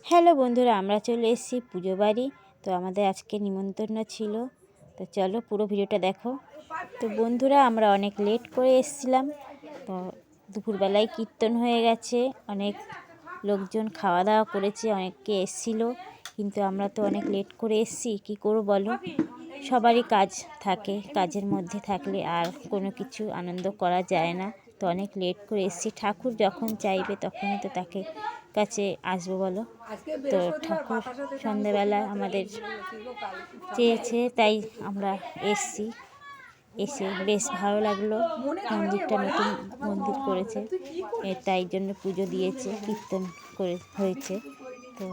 Hello বন্ধুরা, আমরা চলে এসেছি পুজো বাড়ি। তো আমাদের আজকে নিমন্ত্রণ ছিল, তো চলো পুরো ভিডিওটা দেখো। তো বন্ধুরা, আমরা অনেক লেট করে এসেছিলাম। তো দুপুরবেলায় কীর্তন হয়ে গেছে, অনেক লোকজন খাওয়া দাওয়া করেছে, অনেকে এসেছিলো। কিন্তু আমরা তো অনেক লেট করে এসেছি, কী করবো বলো। সবারই কাজ থাকে, কাজের মধ্যে থাকলে আর কোনো কিছু আনন্দ করা যায় না। তো অনেক লেট করে এসেছি। ঠাকুর যখন চাইবে তখনই তো তাকে কাছে আসবো বলো। তো ঠাকুর সন্ধ্যেবেলা আমাদের চেয়েছে, তাই আমরা এসেছি। এসে বেশ ভালো লাগলো। মন্দিরটা নতুন মন্দির করেছে, তাই জন্য পুজো দিয়েছে, কীর্তন করে হয়েছে। তো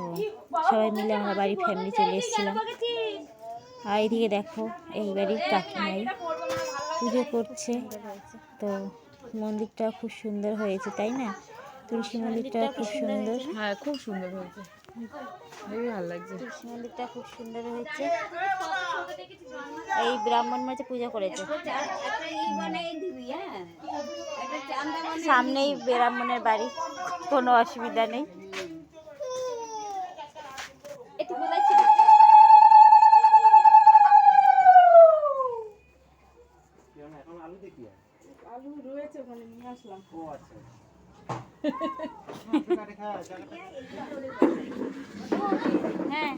সবাই মিলে আমরা বাড়ির ফ্যামিলি চলে এসেছিলাম। আর এইদিকে দেখো, এই বাড়ির কাকিমাই পুজো করছে। তো মন্দিরটা খুব সুন্দর হয়েছে, তাই না? তুলসী মন্দিরটা খুব সুন্দর। হ্যাঁ, খুব সুন্দর হয়েছে, খুবই ভালো লাগছে। তুলসী মন্দিরটা খুব সুন্দর হয়েছে। এই ব্রাহ্মণ মাঝে পুজো করেছে, সামনেই ব্রাহ্মণের বাড়ি, কোনো অসুবিধা নেই। আলু রয়েছে, ওখানে নিয়ে আসলাম। ও আচ্ছা, হ্যাঁ।